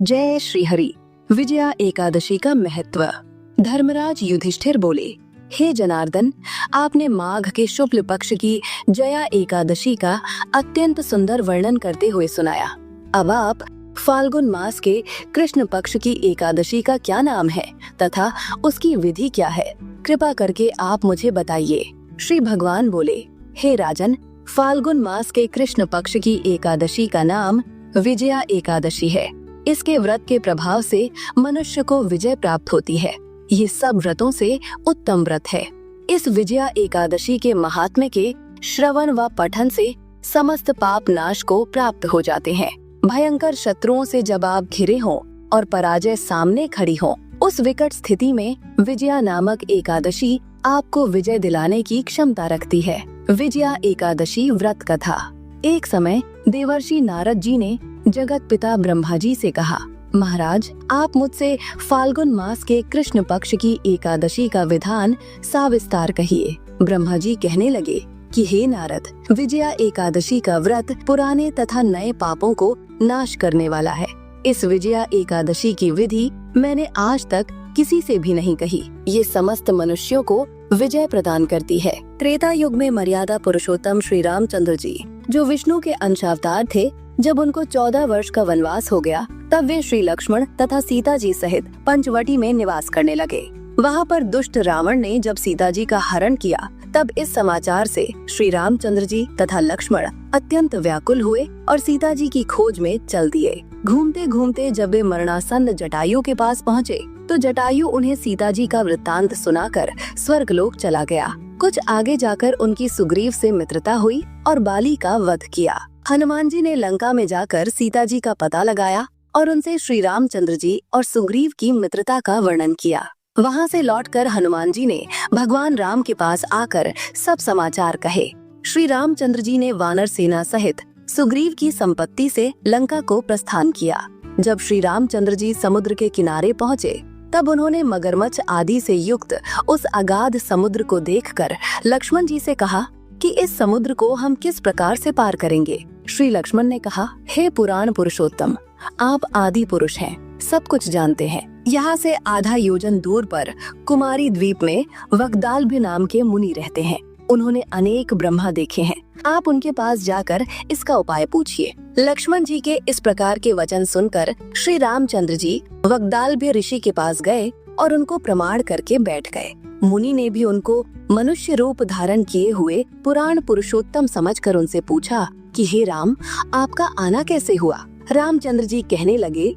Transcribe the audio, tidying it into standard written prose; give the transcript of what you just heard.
जय श्री हरि। विजया एकादशी का महत्व। धर्मराज युधिष्ठिर बोले, हे जनार्दन, आपने माघ के शुक्ल पक्ष की जया एकादशी का अत्यंत सुंदर वर्णन करते हुए सुनाया। अब आप फाल्गुन मास के कृष्ण पक्ष की एकादशी का क्या नाम है तथा उसकी विधि क्या है, कृपा करके आप मुझे बताइए। श्री भगवान बोले, हे राजन, फाल्गुन मास के कृष्ण पक्ष की एकादशी का नाम विजया एकादशी है। इसके व्रत के प्रभाव से मनुष्य को विजय प्राप्त होती है। ये सब व्रतों से उत्तम व्रत है। इस विजया एकादशी के महात्म्य के श्रवण व पठन से समस्त पाप नाश को प्राप्त हो जाते हैं। भयंकर शत्रुओं से जब आप घिरे हों और पराजय सामने खड़ी हो, उस विकट स्थिति में विजया नामक एकादशी आपको विजय दिलाने की क्षमता रखती है। विजया एकादशी व्रत कथा। एक समय देवर्षि नारद जी ने जगत पिता ब्रह्मा जी से कहा, महाराज, आप मुझसे फाल्गुन मास के कृष्ण पक्ष की एकादशी का विधान सविस्तार कहिए। ब्रह्मा जी कहने लगे कि हे नारद, विजया एकादशी का व्रत पुराने तथा नए पापों को नाश करने वाला है। इस विजया एकादशी की विधि मैंने आज तक किसी से भी नहीं कही। ये समस्त मनुष्यों को विजय प्रदान करती है। त्रेता युग में मर्यादा पुरुषोत्तम श्री रामचंद्र जी, जो विष्णु के अंशावतार थे, जब उनको 14 वर्ष का वनवास हो गया, तब वे श्री लक्ष्मण तथा सीता जी सहित पंचवटी में निवास करने लगे। वहाँ पर दुष्ट रावण ने जब सीता जी का हरण किया, तब इस समाचार से श्री रामचंद्र जी तथा लक्ष्मण अत्यंत व्याकुल हुए और सीता जी की खोज में चल दिए। घूमते घूमते जब वे मरणासन्न जटायु के पास पहुँचे, तो जटायु उन्हें सीता जी का वृत्तांत सुनाकर स्वर्गलोक चला गया। कुछ आगे जाकर उनकी सुग्रीव से मित्रता हुई और बाली का वध किया। हनुमान जी ने लंका में जाकर सीता जी का पता लगाया और उनसे श्री रामचंद्र जी और सुग्रीव की मित्रता का वर्णन किया। वहां से लौटकर हनुमान जी ने भगवान राम के पास आकर सब समाचार कहे। श्री रामचंद्र जी ने वानर सेना सहित सुग्रीव की संपत्ति से लंका को प्रस्थान किया। जब श्री रामचंद्र जी समुद्र के किनारे पहुँचे, तब उन्होंने मगरमच्छ आदि से युक्त उस अगाध समुद्र को देखकर लक्ष्मण जी से कहा कि इस समुद्र को हम किस प्रकार से पार करेंगे। श्री लक्ष्मण ने कहा, हे पुराण पुरुषोत्तम, आप आदि पुरुष हैं, सब कुछ जानते हैं। यहाँ से आधा योजन दूर पर कुमारी द्वीप में वगदालभ्य नाम के मुनि रहते हैं। उन्होंने अनेक ब्रह्मा देखे हैं। आप उनके पास जाकर इसका उपाय पूछिए। लक्ष्मण जी के इस प्रकार के वचन सुनकर श्री रामचंद्र जी वगदालभ्य ऋषि के पास गए और उनको प्रमाण करके बैठ गए। मुनि ने भी उनको मनुष्य रूप धारण किए हुए पुराण पुरुषोत्तम समझकर उनसे पूछा कि हे राम, आपका आना कैसे हुआ। रामचंद्र जी कहने लगे